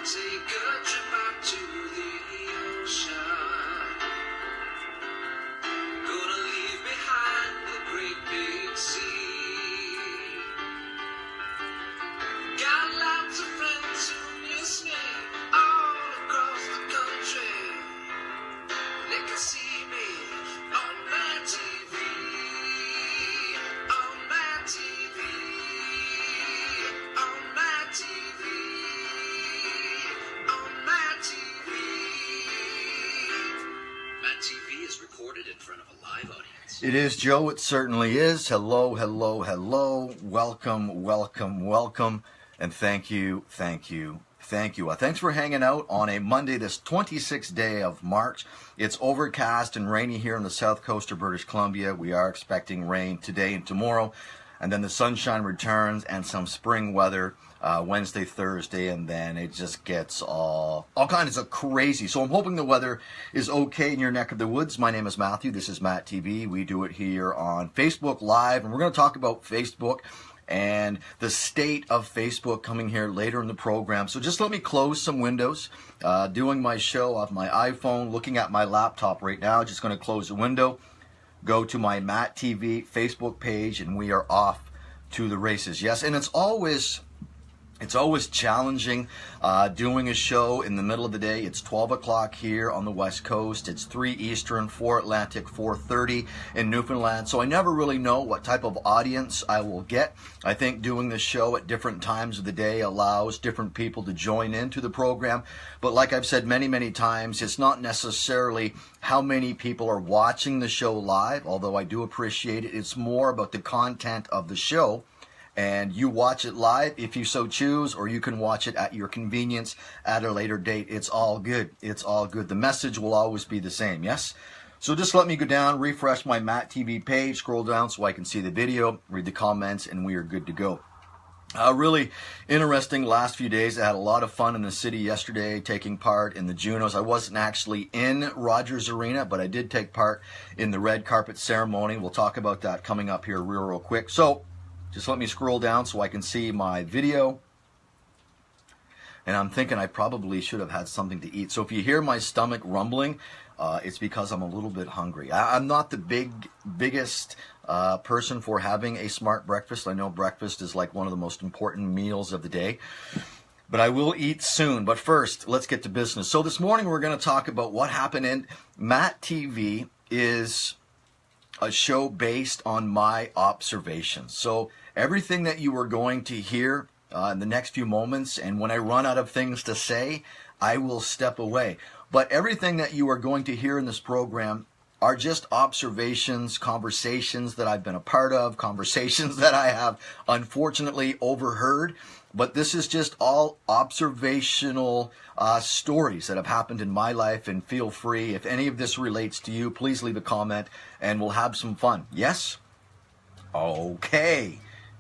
take a trip out to the ocean. Gonna leave behind the great big sea. Got lots of friends who miss me all across the country. They can see me on MattTv, on MattTV, on MattTV, on MattTV. MattTV is recorded in front of a live audience. It is, Joe. It certainly is. Hello, hello, hello. Welcome, welcome, welcome. And thank you, thank you, thank you. Thanks for hanging out on a Monday, this 26th day of March. It's overcast and rainy here on the south coast of British Columbia. We are expecting rain today and tomorrow. And then the sunshine returns and some spring weather Wednesday, Thursday, and then it just gets all kinds of crazy. So I'm hoping the weather is okay in your neck of the woods. My name is Matthew. This is MattTV. We do it here on Facebook Live, and we're going to talk about Facebook and the state of Facebook coming here later in the program. So just let me close some windows. Doing my show off my iPhone, looking at my laptop right now. Just going to close the window, go to my MattTV Facebook page, and we are off to the races. Yes, and it's always challenging doing a show in the middle of the day. It's 12 o'clock here on the West Coast. It's 3 Eastern, 4 Atlantic, 4:30 in Newfoundland. So I never really know what type of audience I will get. I think doing the show at different times of the day allows different people to join into the program. But like I've said many, many times, it's not necessarily how many people are watching the show live, although I do appreciate it. It's more about the content of the show. And you watch it live if you so choose, or you can watch it at your convenience at a later date. It's all good. It's all good. The message will always be the same, yes? So just let me go down, refresh my MattTV page, scroll down so I can see the video, read the comments, and we are good to go. Really interesting last few days. I had a lot of fun in the city yesterday, taking part in the Junos. I wasn't actually in Rogers Arena, but I did take part in the red carpet ceremony. We'll talk about that coming up here real quick. So just let me scroll down so I can see my video. And I'm thinking I probably should have had something to eat. So if you hear my stomach rumbling, it's because I'm a little bit hungry. I'm not the biggest person for having a smart breakfast. I know breakfast is like one of the most important meals of the day. But I will eat soon. But first, let's get to business. So this morning we're going to talk about what happened in MattTV is a show based on my observations. So everything that you are going to hear in the next few moments, and when I run out of things to say, I will step away. But everything that you are going to hear in this program are just observations, conversations that I've been a part of, conversations that I have unfortunately overheard. But this is just all observational stories that have happened in my life, and feel free, if any of this relates to you, please leave a comment and we'll have some fun. Yes? Okay.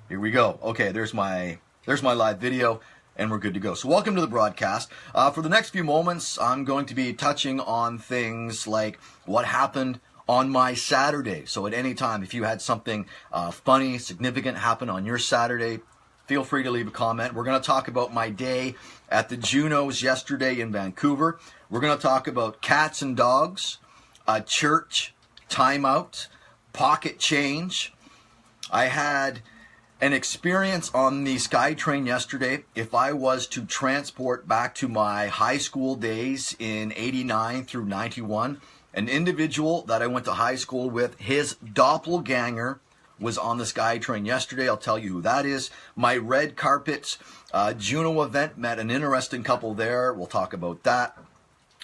Here we go. Okay, there's my live video, and we're good to go. So welcome to the broadcast. For the next few moments, I'm going to be touching on things like what happened on my Saturday. So at any time, if you had something funny, significant happen on your Saturday, feel free to leave a comment. We're going to talk about my day at the Junos yesterday in Vancouver. We're going to talk about cats and dogs, a church timeout, pocket change. I had an experience on the SkyTrain yesterday. If I was to transport back to my high school days in 89 through 91, an individual that I went to high school with, his doppelganger was on the SkyTrain yesterday. I'll tell you who that is. My red carpet Juno event, met an interesting couple there. We'll talk about that.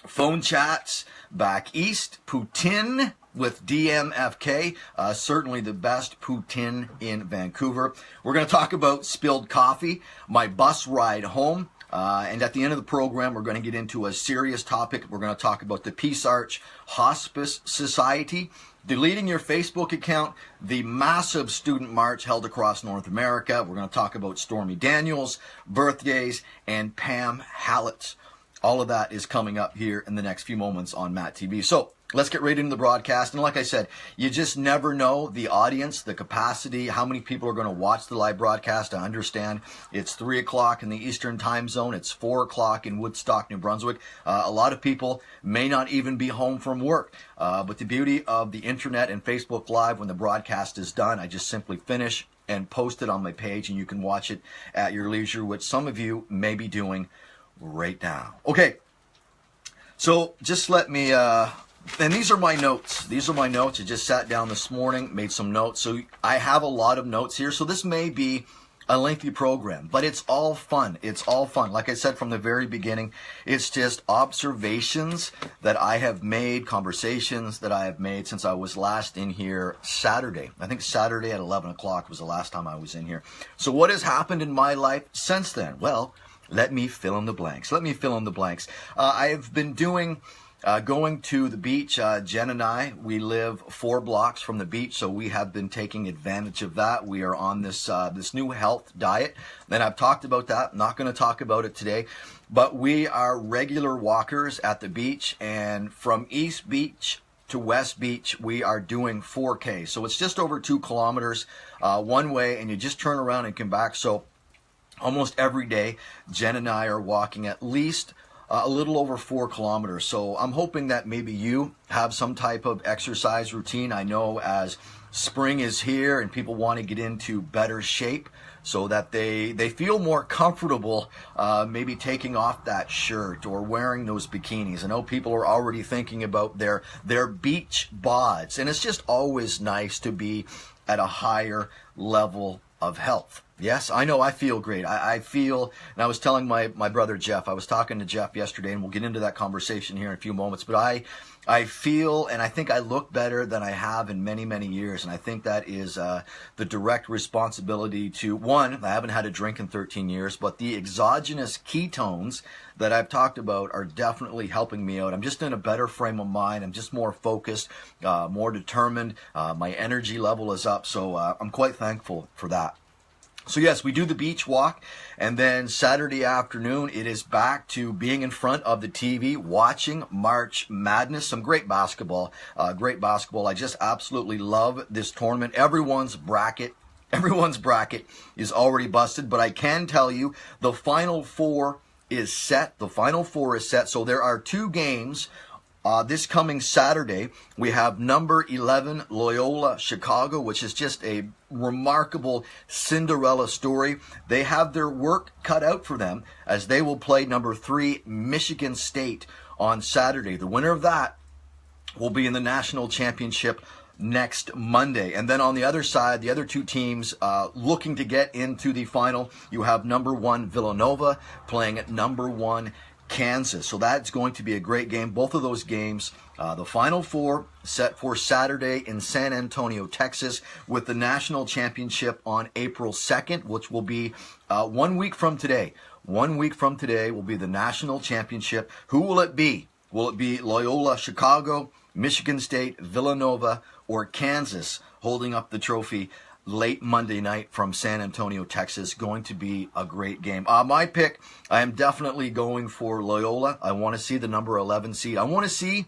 Phone chats back east. Poutine with DMFK. Certainly the best poutine in Vancouver. We're going to talk about spilled coffee, my bus ride home. And at the end of the program, we're going to get into a serious topic. We're going to talk about the Peace Arch Hospice Society, deleting your Facebook account, the massive student march held across North America. We're going to talk about Stormy Daniels, birthdays, and Pam Hallett. All of that is coming up here in the next few moments on MattTV. So let's get right into the broadcast. And like I said, you just never know the audience, the capacity, how many people are going to watch the live broadcast. I understand it's 3 o'clock in the Eastern time zone. It's 4 o'clock in Woodstock, New Brunswick. A lot of people may not even be home from work. But the beauty of the internet and Facebook Live, when the broadcast is done, I just simply finish and post it on my page, and you can watch it at your leisure, which some of you may be doing right now. Okay, so just let me... And these are my notes. These are my notes. I just sat down this morning, made some notes. So I have a lot of notes here. So this may be a lengthy program, but it's all fun. It's all fun. Like I said from the very beginning, it's just observations that I have made, conversations that I have made since I was last in here Saturday. I think Saturday at 11 o'clock was the last time I was in here. So what has happened in my life since then? Well, let me fill in the blanks. Let me fill in the blanks. I have been doing... going to the beach. Jen and I, we live 4 blocks from the beach, so we have been taking advantage of that. We are on this new health diet. Then I've talked about that. I'm not going to talk about it today, but we are regular walkers at the beach, and from East Beach to West Beach, we are doing 4K. So it's just over 2 kilometers one way, and you just turn around and come back. So almost every day, Jen and I are walking at least a little over 4 kilometers. So I'm hoping that maybe you have some type of exercise routine. I know as spring is here and people want to get into better shape so that they feel more comfortable maybe taking off that shirt or wearing those bikinis. I know people are already thinking about their beach bods, and it's just always nice to be at a higher level of health. Yes, I know I feel great. I feel, and I was telling my brother Jeff, I was talking to Jeff yesterday, and we'll get into that conversation here in a few moments, but I feel, and I think I look better than I have in many, many years, and I think that is the direct responsibility to, one, I haven't had a drink in 13 years, but the exogenous ketones that I've talked about are definitely helping me out. I'm just in a better frame of mind. I'm just more focused, more determined. My energy level is up, so I'm quite thankful for that. So yes, we do the beach walk, and then Saturday afternoon, it is back to being in front of the TV, watching March Madness. Some great basketball, I just absolutely love this tournament. Everyone's bracket is already busted, but I can tell you the Final Four is set. The Final Four is set, so there are 2 games. This coming Saturday, we have number 11 Loyola Chicago, which is just a remarkable Cinderella story. They have their work cut out for them as they will play number 3 Michigan State on Saturday. The winner of that will be in the national championship next Monday. And then on the other side, the other 2 teams looking to get into the final, you have number 1 Villanova playing at number 1 Kansas. So that's going to be a great game. Both of those games, the Final Four set for Saturday in San Antonio, Texas, with the national championship on April 2nd, which will be 1 week from today. 1 week from today will be the national championship. Who will it be? Will it be Loyola Chicago, Michigan State, Villanova, or Kansas holding up the trophy late Monday night from San Antonio, Texas? Going to be a great game. My pick, I am definitely going for Loyola. I want to see the number 11 seed. I want to see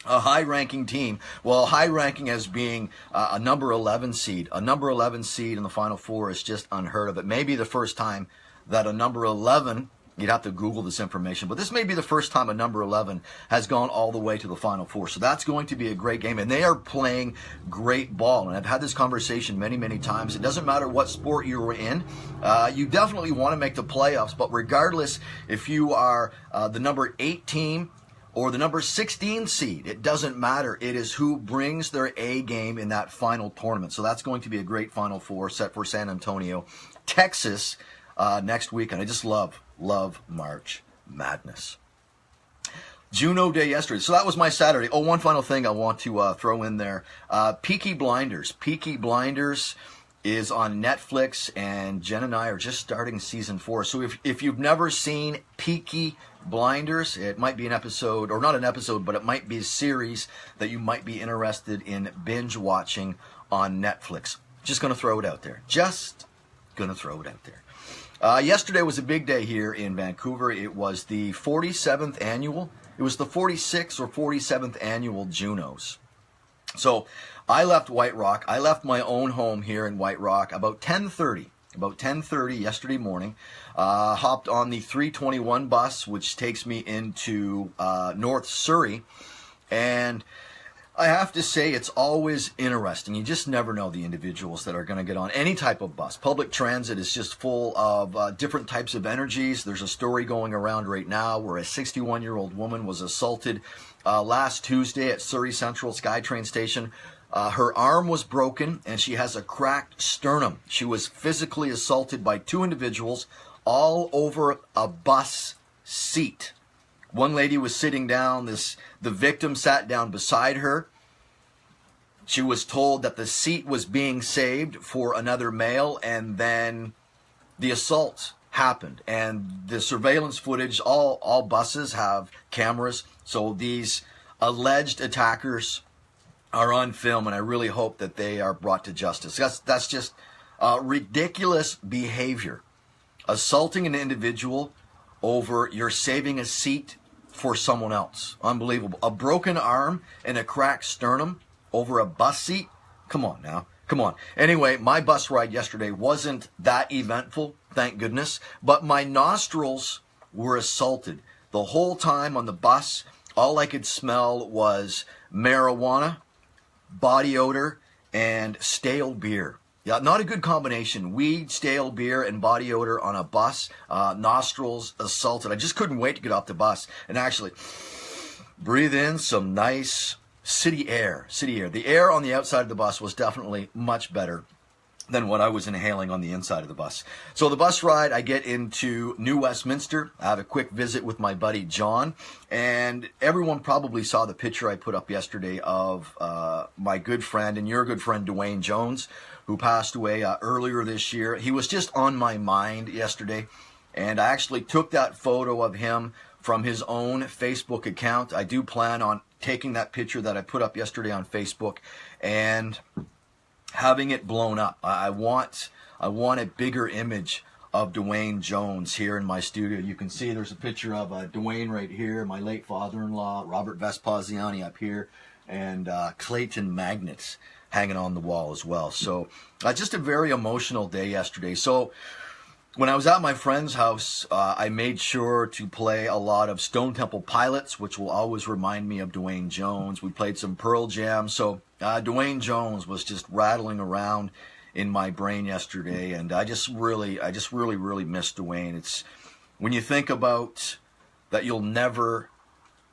a high-ranking team. Well, high-ranking as being a number 11 seed. A number 11 seed in the Final Four is just unheard of. It may be the first time that a number 11... You'd have to Google this information, but this may be the first time a number 11 has gone all the way to the Final Four. So that's going to be a great game, and they are playing great ball. And I've had this conversation many, many times. It doesn't matter what sport you're in. You definitely want to make the playoffs, but regardless if you are the number 8 team or the number 16 seed, it doesn't matter. It is who brings their A game in that final tournament. So that's going to be a great Final Four set for San Antonio, Texas next week. And I just love March Madness. Juno Day yesterday. So that was my Saturday. Oh, one final thing I want to throw in there. Peaky Blinders. Peaky Blinders is on Netflix, and Jen and I are just starting season 4. So if you've never seen Peaky Blinders, it might be an episode, or not an episode, but it might be a series that you might be interested in binge watching on Netflix. Just going to throw it out there. Yesterday was a big day here in Vancouver. It was the 47th annual It was the 46th or 47th annual Junos. So I left White Rock. I left my own home here in White Rock about 10:30 yesterday morning. Hopped on the 321 bus, which takes me into North Surrey. And I have to say, it's always interesting. You just never know the individuals that are going to get on any type of bus. Public transit is just full of different types of energies. There's a story going around right now where a 61-year-old woman was assaulted last Tuesday at Surrey Central SkyTrain station. Her arm was broken and she has a cracked sternum. She was physically assaulted by two individuals all over a bus seat. One lady was sitting down. The victim sat down beside her. She was told that the seat was being saved for another male, and then the assault happened. And the surveillance footage, all buses have cameras, so these alleged attackers are on film, and I really hope that they are brought to justice. That's just ridiculous behavior. Assaulting an individual over you're saving a seat for someone else. Unbelievable. A broken arm and a cracked sternum over a bus seat? Come on now. Come on. Anyway, my bus ride yesterday wasn't that eventful, thank goodness, but my nostrils were assaulted. The whole time on the bus, all I could smell was marijuana, body odor, and stale beer. Yeah, not a good combination. Weed, stale beer, and body odor on a bus. Nostrils assaulted. I just couldn't wait to get off the bus and actually breathe in some nice city air. The air on the outside of the bus was definitely much better than what I was inhaling on the inside of the bus. So the bus ride, I get into New Westminster. I have a quick visit with my buddy John, and everyone probably saw the picture I put up yesterday of my good friend and your good friend Dwayne Jones, who passed away earlier this year. He was just on my mind yesterday, and I actually took that photo of him from his own Facebook account. I do plan on taking that picture that I put up yesterday on Facebook and having it blown up. I want a bigger image of Dwayne Jones here in my studio. You can see there's a picture of Dwayne right here, my late father-in-law, Robert Vespasiani up here, and Clayton Magnets hanging on the wall as well. So just a very emotional day yesterday. So when I was at my friend's house, I made sure to play a lot of Stone Temple Pilots, which will always remind me of Dwayne Jones. We played some Pearl Jam. So Dwayne Jones was just rattling around in my brain yesterday, and I just really miss Dwayne. It's when you think about that you'll never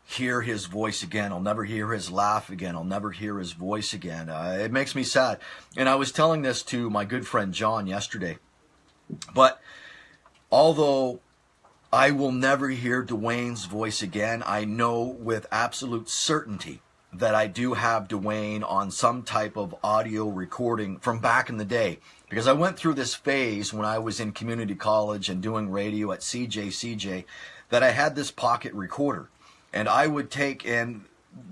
hear his voice again. I'll never hear his laugh again. I'll never hear his voice again. It makes me sad. And I was telling this to my good friend John yesterday. But although I will never hear Dwayne's voice again, I know with absolute certainty that I do have Dwayne on some type of audio recording from back in the day. Because I went through this phase when I was in community college and doing radio at CJCJ that I had this pocket recorder. And I would take, and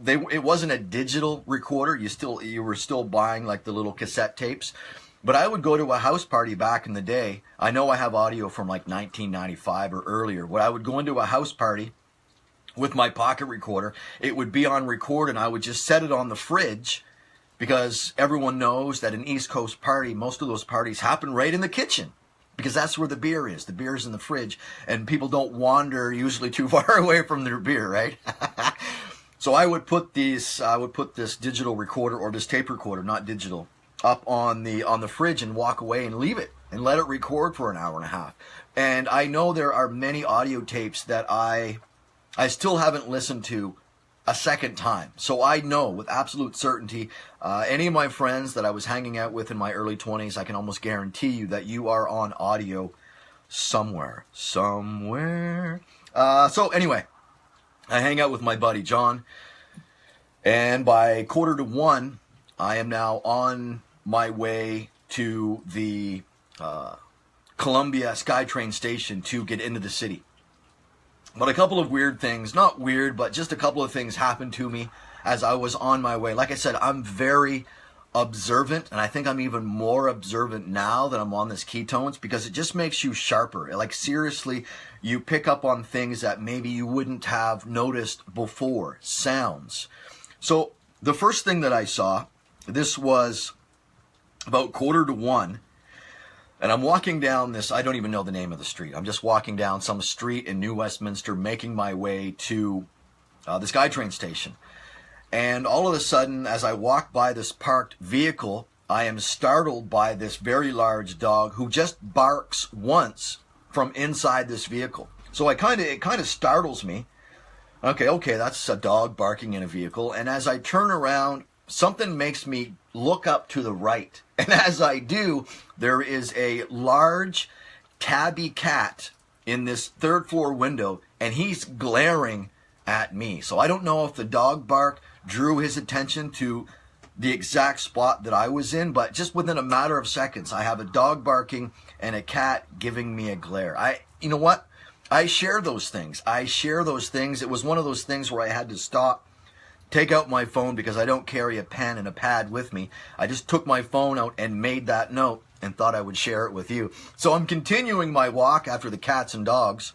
it wasn't a digital recorder. You were still buying like the little cassette tapes. But I would go to a house party back in the day. I know I have audio from like 1995 or earlier. When I would go into a house party with my pocket recorder, it would be on record, and I would just set it on the fridge, because everyone knows that an East Coast party, most of those parties happen right in the kitchen, because that's where the beer is. The beer is in the fridge, and people don't wander usually too far away from their beer, right? So I would put this digital recorder, or this tape recorder, not digital, up on the fridge and walk away and leave it and let it record for an hour and a half. And I know there are many audio tapes that I still haven't listened to a second time. So I know with absolute certainty, any of my friends that I was hanging out with in my early 20s, I can almost guarantee you that you are on audio somewhere. So anyway, I hang out with my buddy John, and by 1:45, I am now on my way to the Columbia SkyTrain station to get into the city. But a couple of weird things, not weird, but just a couple of things happened to me as I was on my way. Like I said, I'm very observant, and I think I'm even more observant now that I'm on this ketones, because it just makes you sharper. Like, seriously, you pick up on things that maybe you wouldn't have noticed before. Sounds. So the first thing that I saw, this was about 1:45, and I'm walking down this, I don't even know the name of the street. I'm just walking down some street in New Westminster, making my way to the SkyTrain station. And all of a sudden, as I walk by this parked vehicle, I am startled by this very large dog who just barks once from inside this vehicle. So it kind of startles me. Okay, that's a dog barking in a vehicle. And as I turn around, something makes me look up to the right. And as I do, there is a large tabby cat in this third floor window, and he's glaring at me. So I don't know if the dog bark drew his attention to the exact spot that I was in, but just within a matter of seconds, I have a dog barking and a cat giving me a glare. You know what? I share those things. It was one of those things where I had to stop, take out my phone, because I don't carry a pen and a pad with me. I just took my phone out and made that note and thought I would share it with you. So I'm continuing my walk after the cats and dogs.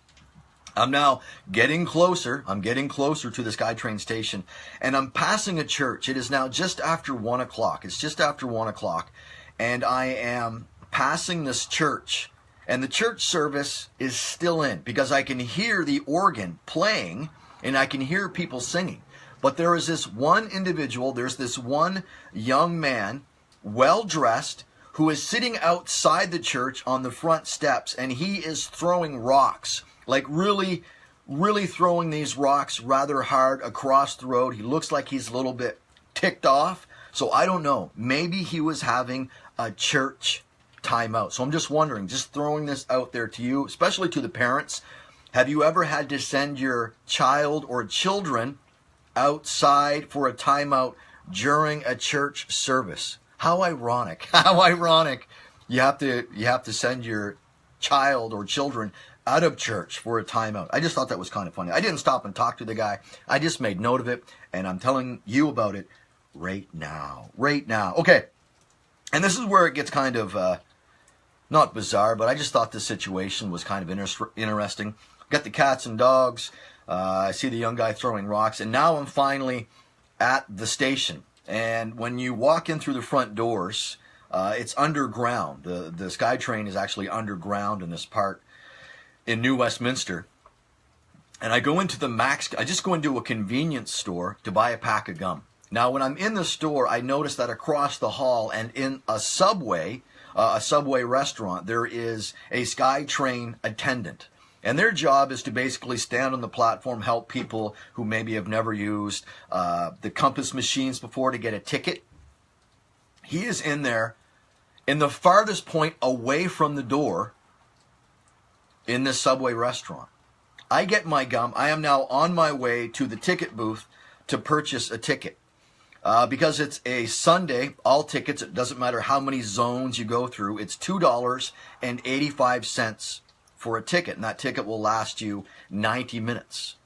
I'm now getting closer. I'm getting closer to the SkyTrain station, and I'm passing a church. It is now just after 1 o'clock. It's just after 1 o'clock, and I am passing this church, and the church service is still in, because I can hear the organ playing, and I can hear people singing. But there is this one individual, there's this one young man, well-dressed, who is sitting outside the church on the front steps, and he is throwing rocks. Like really, really throwing these rocks rather hard across the road. He looks like he's a little bit ticked off. So I don't know. Maybe he was having a church timeout. So I'm just wondering, just throwing this out there to you, especially to the parents. Have you ever had to send your child or children outside for a timeout during a church service? How ironic. How ironic. You have to send your child or children out of church for a timeout. I just thought that was kind of funny. I didn't stop and talk to the guy. I just made note of it, and I'm telling you about it right now. Right now. Okay. And this is where it gets kind of, not bizarre, but I just thought the situation was kind of interesting. Got the cats and dogs. I see the young guy throwing rocks, and now I'm finally at the station. And when you walk in through the front doors, it's underground. The SkyTrain is actually underground in this part in New Westminster. And I go into I just go into a convenience store to buy a pack of gum. Now, when I'm in the store, I notice that across the hall and in a Subway restaurant, there is a SkyTrain attendant. And their job is to basically stand on the platform, help people who maybe have never used the compass machines before to get a ticket. He is in there in the farthest point away from the door in this Subway restaurant. I get my gum. I am now on my way to the ticket booth to purchase a ticket. Because it's a Sunday, all tickets, it doesn't matter how many zones you go through, it's $2.85 for a ticket, and that ticket will last you 90 minutes.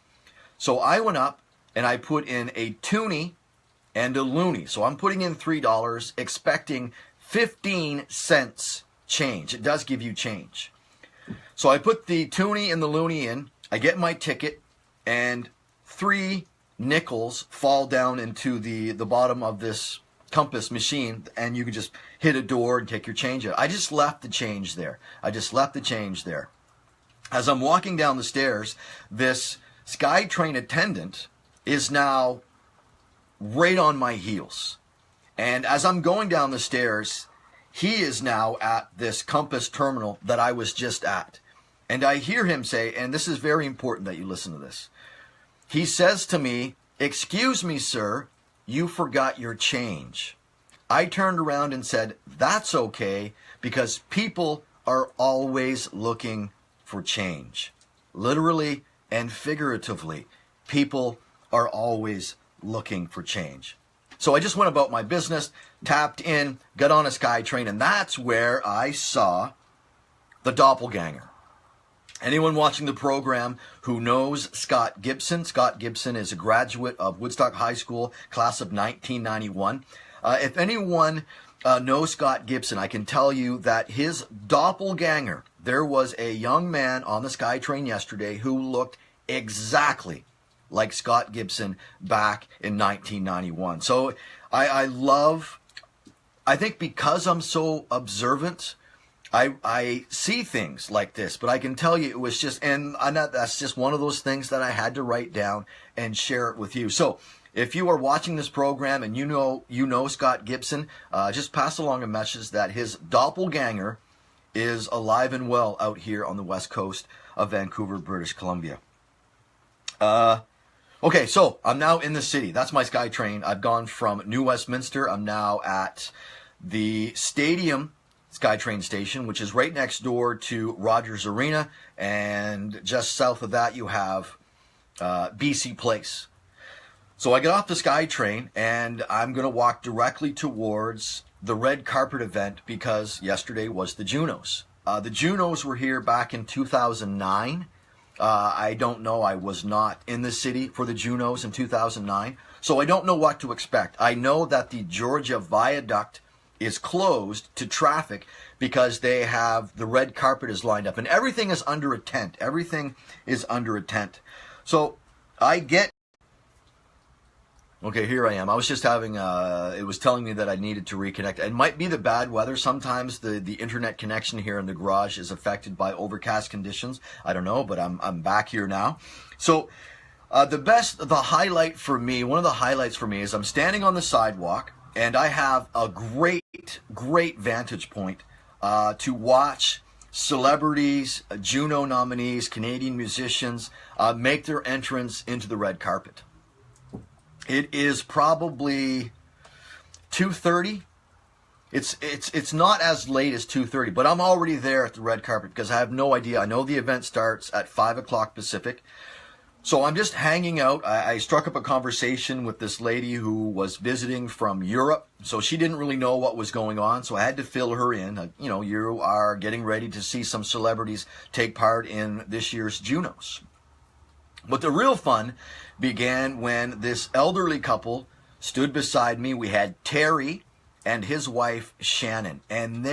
So I went up and I put in a toonie and a loonie. So I'm putting in $3, expecting 15 cents change. It does give you change. So I put the toonie and the loonie in, I get my ticket, and 3 nickels fall down into the bottom of this compass machine, and you can just hit a door and take your change out. I just left the change there. As I'm walking down the stairs, this SkyTrain attendant is now right on my heels. And as I'm going down the stairs, he is now at this compass terminal that I was just at. And I hear him say, and this is very important that you listen to this. He says to me, "Excuse me, sir, you forgot your change." I turned around and said, "That's okay, because people are always looking for change." Literally and figuratively, people are always looking for change. So I just went about my business, tapped in, got on a SkyTrain, and that's where I saw the doppelganger. Anyone watching the program who knows Scott Gibson is a graduate of Woodstock High School, class of 1991. If anyone knows Scott Gibson, I can tell you that his doppelganger, there was a young man on the SkyTrain yesterday who looked exactly like Scott Gibson back in 1991. So I think because I'm so observant, I see things like this, but I can tell you it was just, that's just one of those things that I had to write down and share it with you. So if you are watching this program and you know Scott Gibson, just pass along a message that his doppelganger is alive and well out here on the west coast of Vancouver, British Columbia. Okay, so I'm now in the city. That's my SkyTrain. I've gone from New Westminster. I'm now at the Stadium SkyTrain station, which is right next door to Rogers Arena, and just south of that you have BC Place. So I get off the SkyTrain and I'm going to walk directly towards the red carpet event because yesterday was the Junos. The Junos were here back in 2009. I don't know. I was not in the city for the Junos in 2009, so I don't know what to expect. I know that the Georgia Viaduct is closed to traffic because they have the red carpet is lined up and everything is under a tent. Everything is under a tent. So I get... Okay, here I am. I was just having, it was telling me that I needed to reconnect. It might be the bad weather. Sometimes the internet connection here in the garage is affected by overcast conditions. I don't know, but I'm back here now. So the highlight for me, one of the highlights for me is I'm standing on the sidewalk and I have a great vantage point to watch celebrities, Juno nominees, Canadian musicians make their entrance into the red carpet. It is probably 2:30. It's not as late as 2:30, but I'm already there at the red carpet because I have no idea. I know the event starts at 5 o'clock Pacific. So I'm just hanging out. I struck up a conversation with this lady who was visiting from Europe. So she didn't really know what was going on. So I had to fill her in. You know, you are getting ready to see some celebrities take part in this year's Junos. But the real fun began when this elderly couple stood beside me. We had Terry and his wife Shannon, and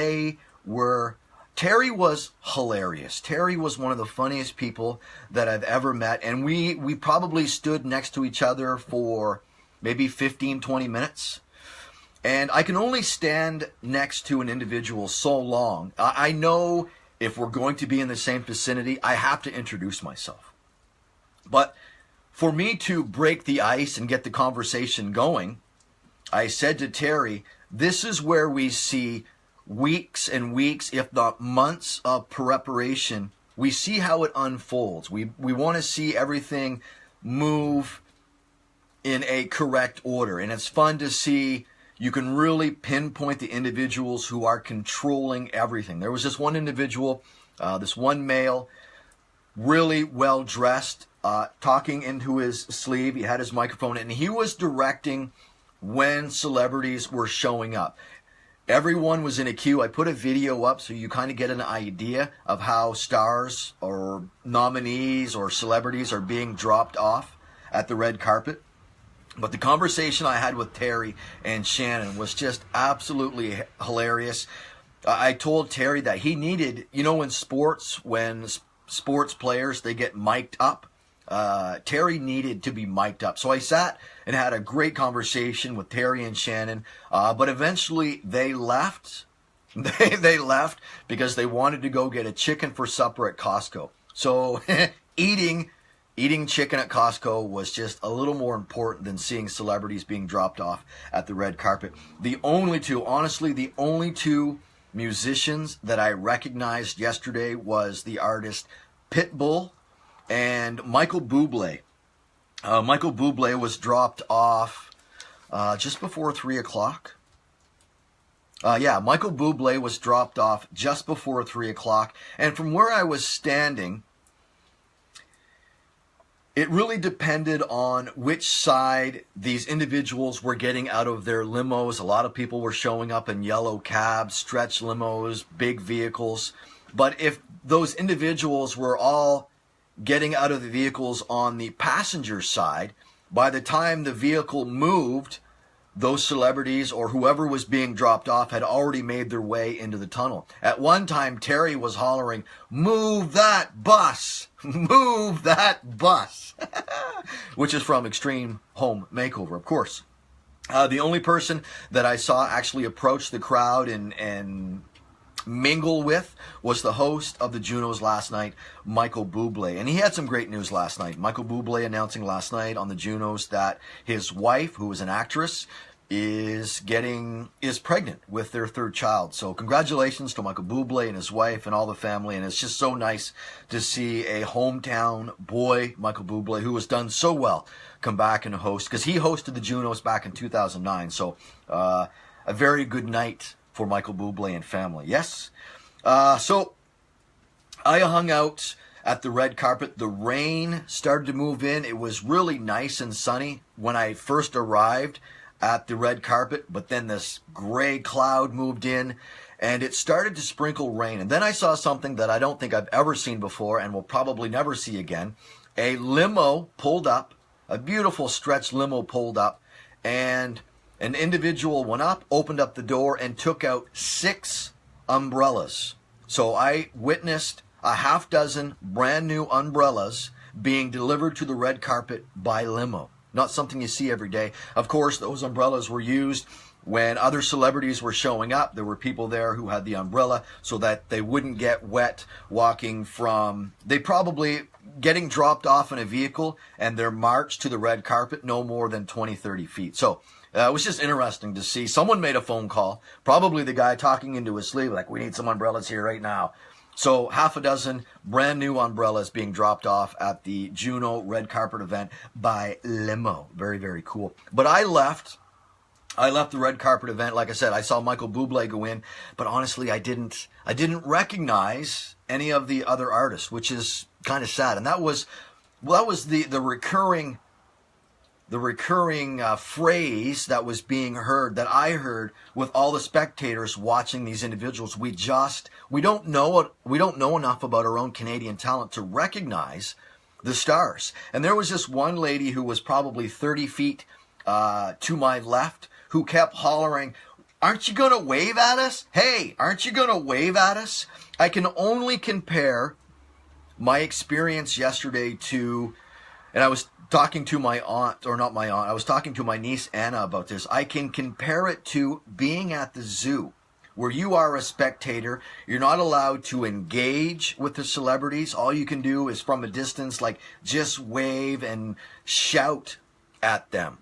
Terry was hilarious. Terry was one of the funniest people that I've ever met, and we probably stood next to each other for maybe 15, 20 minutes. And I can only stand next to an individual so long. I know if we're going to be in the same vicinity, I have to introduce myself. But for me to break the ice and get the conversation going, I said to Terry, this is where we see weeks and weeks, if not months of preparation. We see how it unfolds. We want to see everything move in a correct order. And it's fun to see you can really pinpoint the individuals who are controlling everything. There was this one individual, this one male, really well dressed, talking into his sleeve. He had his microphone and he was directing when celebrities were showing up. Everyone was in a queue. I put a video up so you kind of get an idea of how stars or nominees or celebrities are being dropped off at the red carpet. But the conversation I had with Terry and Shannon was just absolutely hilarious. I told Terry that he needed, you know, when sports players, they get mic'd up. Terry needed to be mic'd up. So I sat and had a great conversation with Terry and Shannon. But eventually they left. They left because they wanted to go get a chicken for supper at Costco. So eating chicken at Costco was just a little more important than seeing celebrities being dropped off at the red carpet. The only two musicians that I recognized yesterday was the artist Pitbull and Michael Bublé. Michael Bublé was dropped off just before 3 o'clock. Michael Bublé was dropped off just before 3 o'clock. And from where I was standing, it really depended on which side these individuals were getting out of their limos. A lot of people were showing up in yellow cabs, stretch limos, big vehicles. But if those individuals were all getting out of the vehicles on the passenger side, by the time the vehicle moved, those celebrities or whoever was being dropped off had already made their way into the tunnel. At one time, Terry was hollering, "Move that bus! Move that bus!" Which is from Extreme Home Makeover, of course. The only person that I saw actually approach the crowd and mingle with was the host of the Junos last night, Michael Bublé. And he had some great news last night. Michael Bublé announcing last night on the Junos that his wife, who is an actress, is pregnant with their third child. So congratulations to Michael Bublé and his wife and all the family. And it's just so nice to see a hometown boy, Michael Bublé, who has done so well, come back and host, because he hosted the Junos back in 2009. So a very good night for Michael Bublé and family. Yes. So I hung out at the red carpet. The rain started to move in. It was really nice and sunny when I first arrived at the red carpet, but then this gray cloud moved in and it started to sprinkle rain. And then I saw something that I don't think I've ever seen before and will probably never see again. A limo pulled up, a beautiful stretch limo pulled up, and an individual went up, opened up the door, and took out 6 umbrellas. So I witnessed a half dozen brand new umbrellas being delivered to the red carpet by limo. Not something you see every day. Of course, those umbrellas were used when other celebrities were showing up. There were people there who had the umbrella so that they wouldn't get wet walking from, they probably getting dropped off in a vehicle and their march to the red carpet no more than 20, 30 feet. So it was just interesting to see. Someone made a phone call, probably the guy talking into his sleeve, like, "We need some umbrellas here right now." So half a dozen brand new umbrellas being dropped off at the Juno red carpet event by limo. Very, very cool. But I left the red carpet event. Like I said, I saw Michael Bublé go in, but honestly, I didn't recognize any of the other artists, which is kind of sad. And that was the recurring phrase that was being heard, that I heard with all the spectators watching these individuals. We don't know enough about our own Canadian talent to recognize the stars. And there was this one lady who was probably 30 feet to my left who kept hollering, "Aren't you going to wave at us? Hey, aren't you going to wave at us?" I can only compare my experience yesterday to, and I was talking to my aunt, or not my aunt, I was talking to my niece Anna about this. I can compare it to being at the zoo, where you are a spectator. You're not allowed to engage with the celebrities. All you can do is from a distance, like, just wave and shout at them.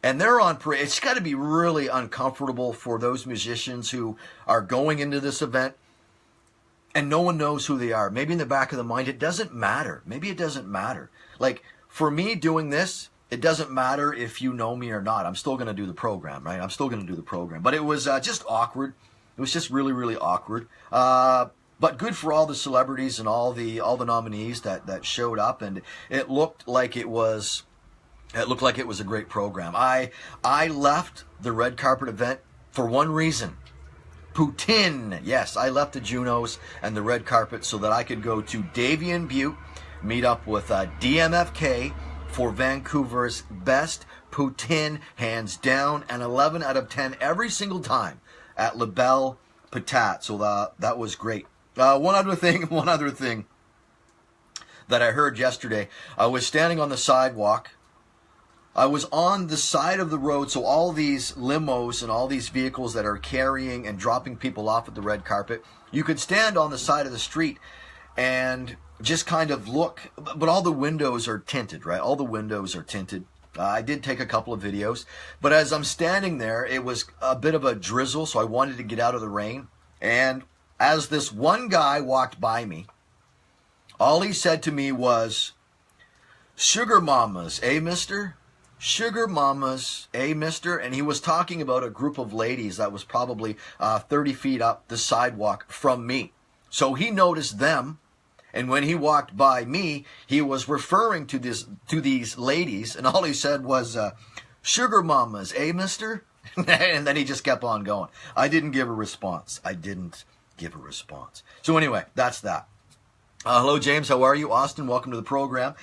And they're on parade. It's got to be really uncomfortable for those musicians who are going into this event and no one knows who they are. Maybe in the back of the mind, it doesn't matter. Maybe it doesn't matter. Like, for me doing this, it doesn't matter if you know me or not. I'm still going to do the program, right? I'm still going to do the program. But it was just awkward. It was just really, really awkward. But good for all the celebrities and all the nominees that showed up, and it looked like it was a great program. I left the red carpet event for one reason. Poutine. Yes, I left the Junos and the red carpet so that I could go to Davian Butte, meet up with DMFK for Vancouver's best poutine, hands down, and 11 out of 10 every single time at La Belle Patate. So that was great. One other thing that I heard yesterday. I was standing on the sidewalk. I was on the side of the road, so all these limos and all these vehicles that are carrying and dropping people off at the red carpet, you could stand on the side of the street and just kind of look, but all the windows are tinted, right? All the windows are tinted. I did take a couple of videos, but as I'm standing there, it was a bit of a drizzle, so I wanted to get out of the rain. And as this one guy walked by me, all he said to me was, "Sugar mamas, eh, mister? Sugar mamas, eh, mister?" And he was talking about a group of ladies that was probably 30 feet up the sidewalk from me. So he noticed them, and when he walked by me, he was referring to these ladies, and all he said was, "Sugar mamas, eh, mister?" And then he just kept on going. I didn't give a response. So anyway, that's that. Hello, James. How are you? Austin, welcome to the program.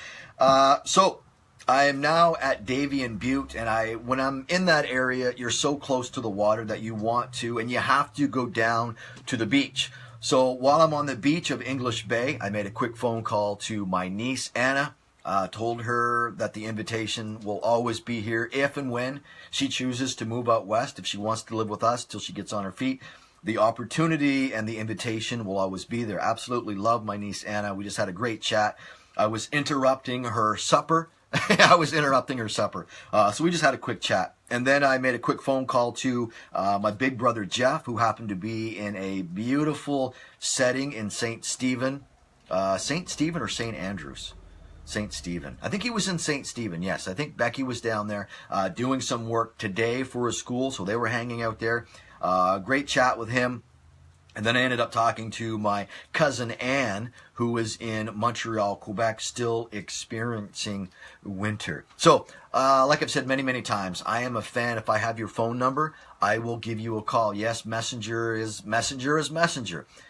So I am now at Davie and Butte, and when I'm in that area, you're so close to the water that you want to, and you have to go down to the beach. So while I'm on the beach of English Bay, I made a quick phone call to my niece, Anna. Told her that the invitation will always be here if and when she chooses to move out west. If she wants to live with us till she gets on her feet, the opportunity and the invitation will always be there. Absolutely love my niece, Anna. We just had a great chat. I was interrupting her supper. So we just had a quick chat. And then I made a quick phone call to my big brother, Jeff, who happened to be in a beautiful setting in St. Stephen. St. Stephen or St. Andrews? St. Stephen. I think he was in St. Stephen, yes. I think Becky was down there doing some work today for a school, so they were hanging out there. Great chat with him. And then I ended up talking to my cousin Anne, who is in Montreal, Quebec, still experiencing winter. So, like I've said many, many times, I am a fan. If I have your phone number, I will give you a call. Yes, messenger is messenger,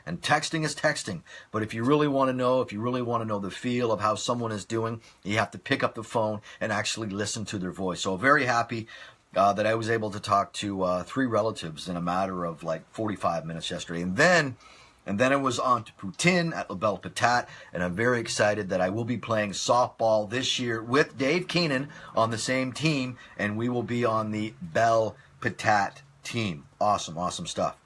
and texting is texting. But if you really want to know, the feel of how someone is doing, you have to pick up the phone and actually listen to their voice. So very happy that I was able to talk to 3 relatives in a matter of like 45 minutes yesterday. And then it was on to Poutine at La Belle Patate, and I'm very excited that I will be playing softball this year with Dave Keenan on the same team, and we will be on the Belle Patate team. Awesome stuff.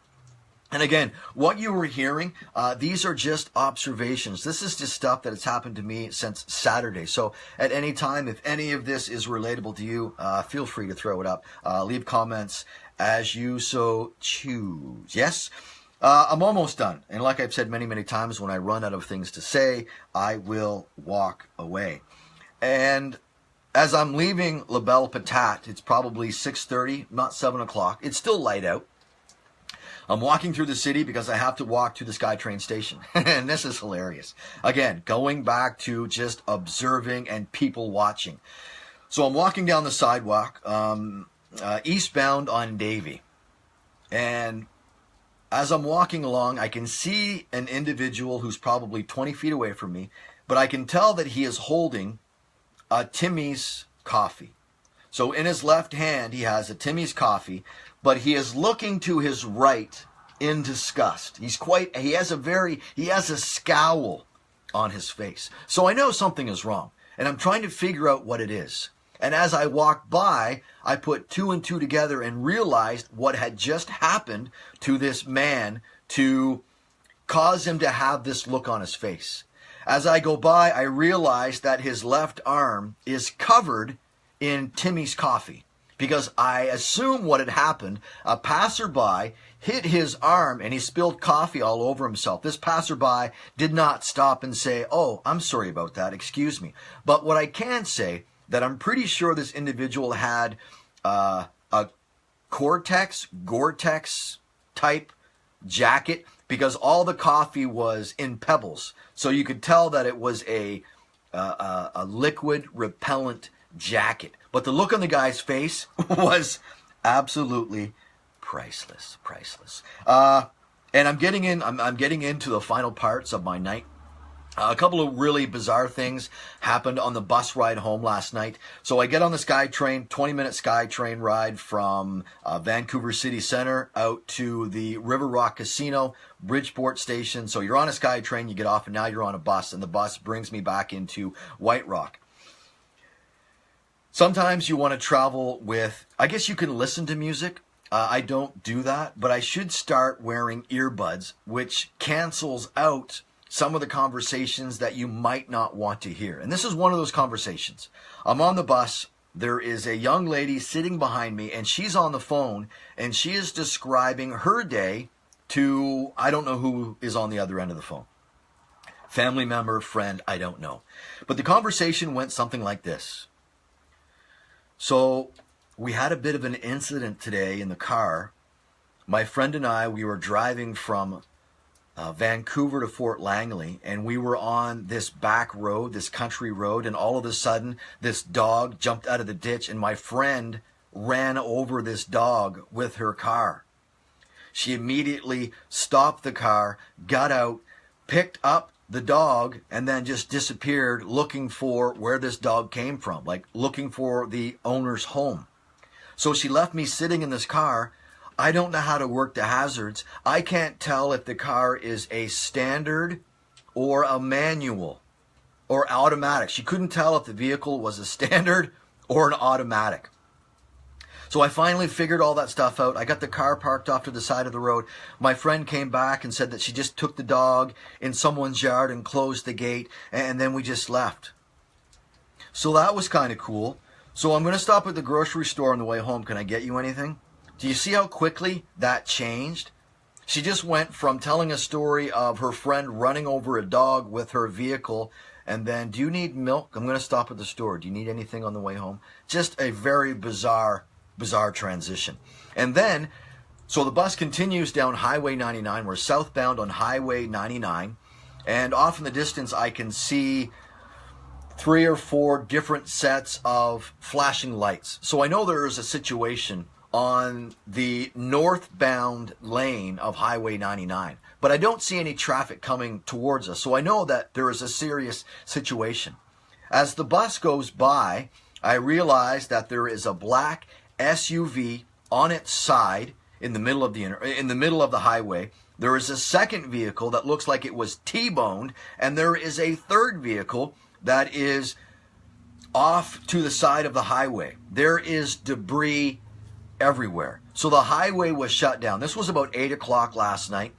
And again, what you were hearing, these are just observations. This is just stuff that has happened to me since Saturday. So at any time, if any of this is relatable to you, feel free to throw it up. Leave comments as you so choose. Yes? I'm almost done. And like I've said many, many times, when I run out of things to say, I will walk away. And as I'm leaving La Belle Patate, it's probably 6:30, not 7 o'clock. It's still light out. I'm walking through the city because I have to walk to the SkyTrain station. And this is hilarious. Again, going back to just observing and people watching. So I'm walking down the sidewalk, eastbound on Davie. And as I'm walking along, I can see an individual who's probably 20 feet away from me, but I can tell that he is holding a Timmy's coffee. So in his left hand, he has a Timmy's coffee, but he is looking to his right in disgust. He has a scowl on his face. So I know something is wrong, and I'm trying to figure out what it is. And as I walked by, I put 2 and 2 together and realized what had just happened to this man to cause him to have this look on his face. As I go by, I realize that his left arm is covered in Timmy's coffee, because I assume what had happened, a passerby hit his arm and he spilled coffee all over himself. This passerby did not stop and say, "Oh, I'm sorry about that, excuse me." But what I can say, that I'm pretty sure this individual had a Gore-Tex type jacket, because all the coffee was in pebbles. So you could tell that it was a liquid repellent jacket. But the look on the guy's face was absolutely priceless. And I'm getting into the final parts of my night. A couple of really bizarre things happened on the bus ride home last night. So I get on the SkyTrain, 20-minute SkyTrain ride from Vancouver City Centre out to the River Rock Casino, Bridgeport Station. So you're on a SkyTrain, you get off, and now you're on a bus, and the bus brings me back into White Rock. Sometimes you want to travel with, I guess you can listen to music. I don't do that, but I should start wearing earbuds, which cancels out some of the conversations that you might not want to hear. And this is one of those conversations. I'm on the bus. There is a young lady sitting behind me, and she's on the phone, and she is describing her day to, I don't know who is on the other end of the phone. Family member, friend, I don't know. But the conversation went something like this. So we had a bit of an incident today in the car. My friend and I, we were driving from Vancouver to Fort Langley, and we were on this back road, this country road, and all of a sudden this dog jumped out of the ditch, and my friend ran over this dog with her car. She immediately stopped the car, got out, picked up the dog and then just disappeared looking for where this dog came from, like looking for the owner's home. So she left me sitting in this car. I don't know how to work the hazards. I can't tell if the car is a standard or a manual or automatic. She couldn't tell if the vehicle was a standard or an automatic. So I finally figured all that stuff out. I got the car parked off to the side of the road. My friend came back and said that she just took the dog in someone's yard and closed the gate, and then we just left. So that was kind of cool. So I'm going to stop at the grocery store on the way home. Can I get you anything? Do you see how quickly that changed? She just went from telling a story of her friend running over a dog with her vehicle, and then, do you need milk? I'm going to stop at the store. Do you need anything on the way home? Just a very bizarre transition. And then, so the bus continues down Highway 99. We're southbound on Highway 99. And off in the distance, I can see 3 or 4 different sets of flashing lights. So I know there is a situation on the northbound lane of Highway 99. But I don't see any traffic coming towards us. So I know that there is a serious situation. As the bus goes by, I realize that there is a black SUV on its side in the middle of the highway. There is a second vehicle that looks like it was T-boned, and there is a third vehicle that is off to the side of the highway. There is debris everywhere. So the highway was shut down. This was about 8 o'clock last night.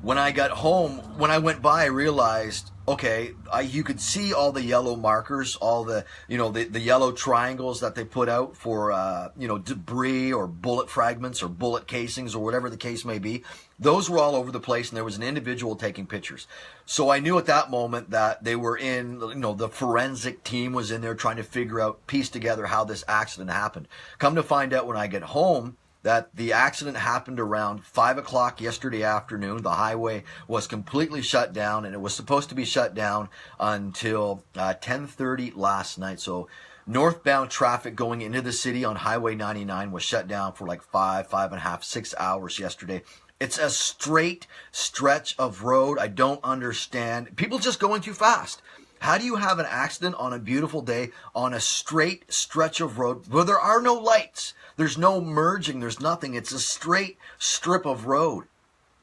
When I got home, when I went by, I realized, okay, you could see all the yellow markers, all the, the yellow triangles that they put out for, debris or bullet fragments or bullet casings or whatever the case may be. Those were all over the place, and there was an individual taking pictures. So I knew at that moment that they were in, the forensic team was in there trying to piece together how this accident happened. Come to find out when I get home, that the accident happened around 5 o'clock yesterday afternoon. The highway was completely shut down, and it was supposed to be shut down until 10:30 last night. So northbound traffic going into the city on Highway 99 was shut down for like 5.5, 6 hours yesterday. It's a straight stretch of road. I don't understand. People just going too fast. How do you have an accident on a beautiful day on a straight stretch of road where there are no lights? There's no merging. There's nothing. It's a straight strip of road.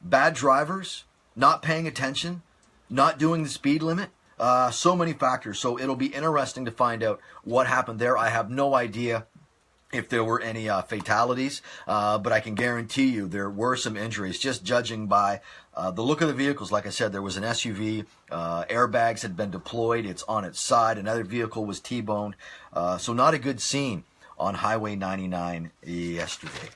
Bad drivers, not paying attention, not doing the speed limit. So many factors. So it'll be interesting to find out what happened there. I have no idea if there were any fatalities, but I can guarantee you there were some injuries, just judging by the look of the vehicles. Like I said, there was an SUV, airbags had been deployed, it's on its side, another vehicle was T-boned, so not a good scene on Highway 99 yesterday.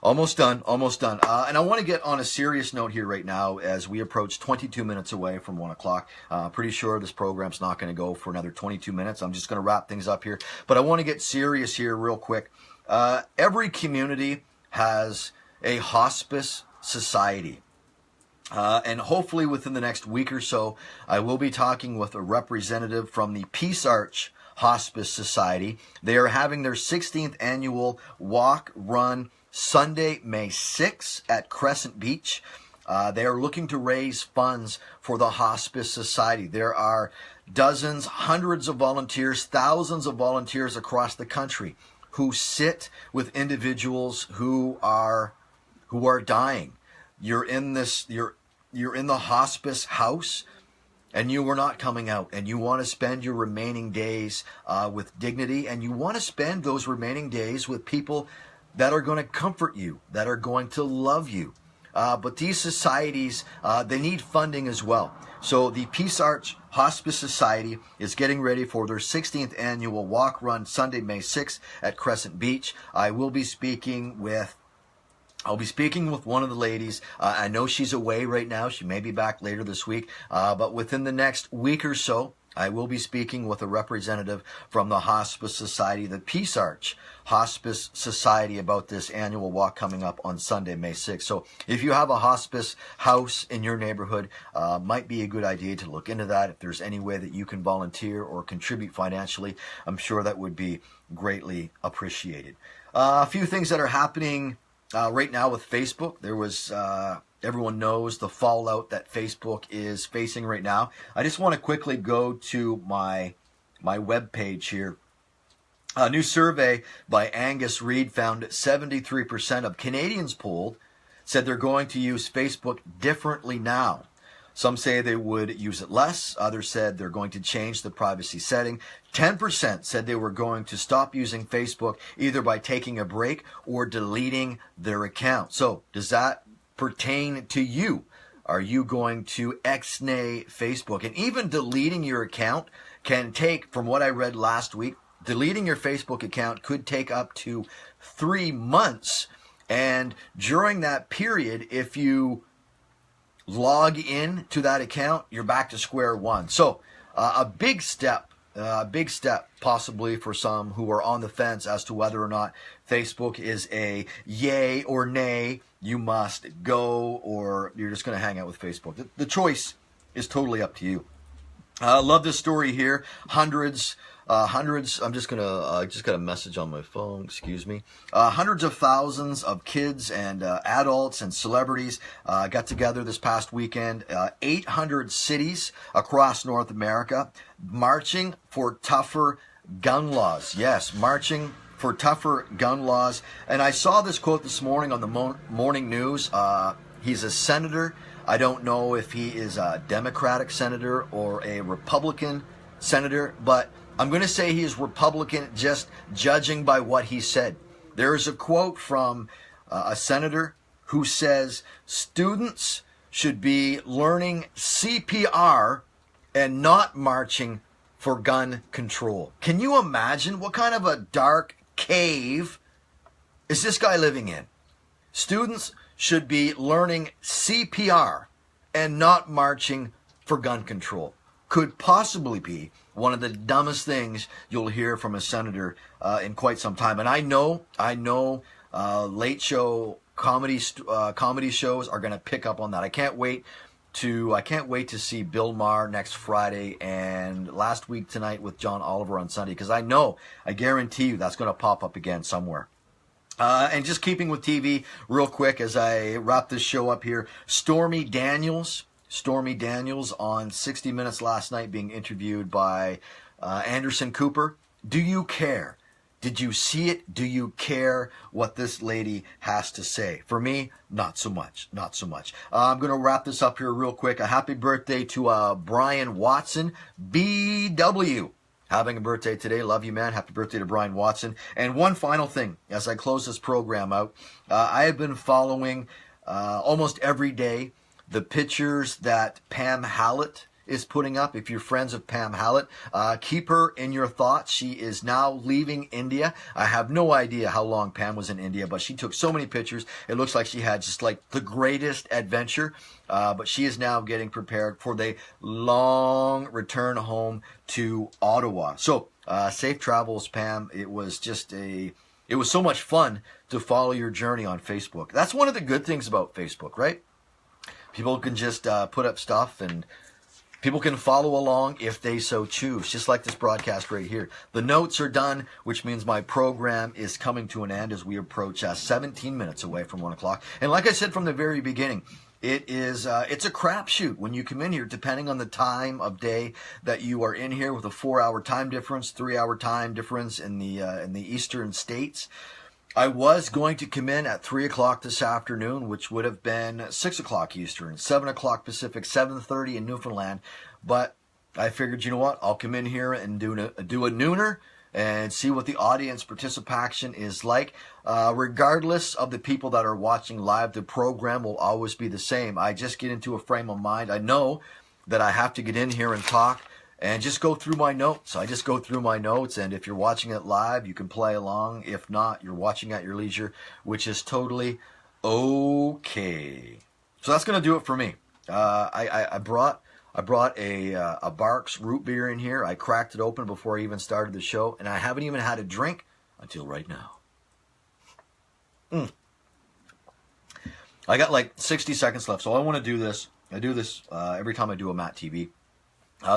Almost done. And I want to get on a serious note here right now as we approach 22 minutes away from 1 o'clock. Pretty sure this program's not going to go for another 22 minutes. I'm just going to wrap things up here. But I want to get serious here real quick. Every community has a hospice society. And hopefully within the next week or so, I will be talking with a representative from the Peace Arch Hospice Society. They are having their 16th annual walk, run, Sunday, May 6th at Crescent Beach. They are looking to raise funds for the Hospice Society. There are dozens, hundreds of volunteers, thousands of volunteers across the country who sit with individuals who are dying. You're in the hospice house, and you are not coming out, and you want to spend your remaining days with dignity, and you want to spend those remaining days with people that are going to comfort you, that are going to love you. But these societies, they need funding as well. So the Peace Arch Hospice Society is getting ready for their 16th annual walk run Sunday, May 6th at Crescent Beach. I'll be speaking with one of the ladies. I know she's away right now. She may be back later this week. But within the next week or so, I will be speaking with a representative from the Hospice Society, the Peace Arch Hospice Society, about this annual walk coming up on Sunday, May 6th. So if you have a hospice house in your neighborhood, might be a good idea to look into that. If there's any way that you can volunteer or contribute financially, I'm sure that would be greatly appreciated. A few things that are happening right now with Facebook. There was everyone knows the fallout that Facebook is facing right now. I just want to quickly go to my webpage here. A new survey by Angus Reid found 73% of Canadians polled said they're going to use Facebook differently now. Some say they would use it less. Others said they're going to change the privacy setting. 10% said they were going to stop using Facebook either by taking a break or deleting their account. So does that pertain to you? Are you going to ex-nay Facebook? And even deleting your account can take, from what I read last week, deleting your Facebook account could take up to 3 months. And during that period, if you log in to that account, you're back to square one. So a big step possibly for some who are on the fence as to whether or not Facebook is a yay or nay, you must go, or you're just going to hang out with Facebook. The choice is totally up to you. I love this story here. Hundreds, I'm just gonna, just got a message on my phone, excuse me. Hundreds of thousands of kids and adults and celebrities got together this past weekend. 800 cities across North America marching for tougher gun laws. Yes, marching for tougher gun laws. And I saw this quote this morning on the morning news. He's a senator. I don't know if he is a Democratic senator or a Republican senator, but I'm going to say he is Republican just judging by what he said. There is a quote from a senator who says students should be learning CPR and not marching for gun control. Can you imagine what kind of a dark cave is this guy living in? Students should be learning CPR and not marching for gun control. Could possibly be one of the dumbest things you'll hear from a senator in quite some time. And I know, late show comedy shows are going to pick up on that. I can't wait to see Bill Maher next Friday and last week tonight with John Oliver on Sunday, because I guarantee you that's going to pop up again somewhere. And just keeping with TV real quick as I wrap this show up here, Stormy Daniels on 60 Minutes last night being interviewed by Anderson Cooper. Do you care? Did you see it? Do you care what this lady has to say? For me, not so much. I'm going to wrap this up here real quick. A happy birthday to Brian Watson, BW. Having a birthday today. Love you, man. Happy birthday to Brian Watson. And one final thing as I close this program out. I have been following almost every day the pictures that Pam Hallett is putting up. If you're friends of Pam Hallett, keep her in your thoughts. She is now leaving India. I have no idea how long Pam was in India, but she took so many pictures. It looks like she had just like the greatest adventure. But she is now getting prepared for the long return home to Ottawa. So safe travels, Pam. It was so much fun to follow your journey on Facebook. That's one of the good things about Facebook, right? People can just put up stuff and people can follow along if they so choose, just like this broadcast right here. The notes are done, which means my program is coming to an end as we approach 17 minutes away from 1 o'clock. And like I said from the very beginning, it's a crapshoot when you come in here, depending on the time of day that you are in here, with a 4-hour time difference, 3-hour time difference in the eastern states. I was going to come in at 3 o'clock this afternoon, which would have been 6 o'clock Eastern, 7 o'clock Pacific, 7:30 in Newfoundland. But I figured, you know what, I'll come in here and do a nooner and see what the audience participation is like. Regardless of the people that are watching live, the program will always be the same. I just get into a frame of mind. I know that I have to get in here and talk and just go through my notes. I just go through my notes, and if you're watching it live, you can play along. If not, you're watching at your leisure, which is totally okay. So that's going to do it for me. I brought a Barks root beer in here. I cracked it open before I even started the show, and I haven't even had a drink until right now. I got like 60 seconds left, so I want to do this. I do this every time I do a MattTV.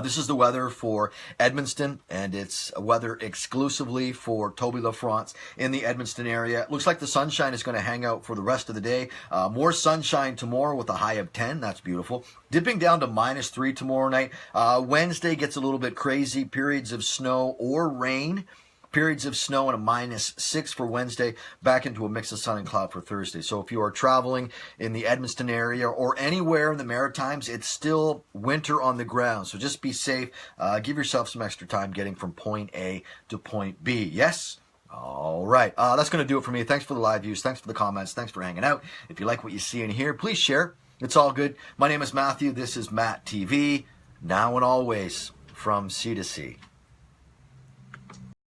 This is the weather for Edmundston, and it's weather exclusively for Toby LaFrance in the Edmundston area. It looks like the sunshine is going to hang out for the rest of the day. More sunshine tomorrow with a high of 10. That's beautiful. Dipping down to -3 tomorrow night. Wednesday gets a little bit crazy. Periods of snow or rain. Periods of snow and a -6 for Wednesday, back into a mix of sun and cloud for Thursday. So if you are traveling in the Edmundston area or anywhere in the Maritimes, it's still winter on the ground. So just be safe. Give yourself some extra time getting from point A to point B. Yes? All right. That's going to do it for me. Thanks for the live views. Thanks for the comments. Thanks for hanging out. If you like what you see and hear, please share. It's all good. My name is Matthew. This is Matt TV. Now and always, from sea to sea.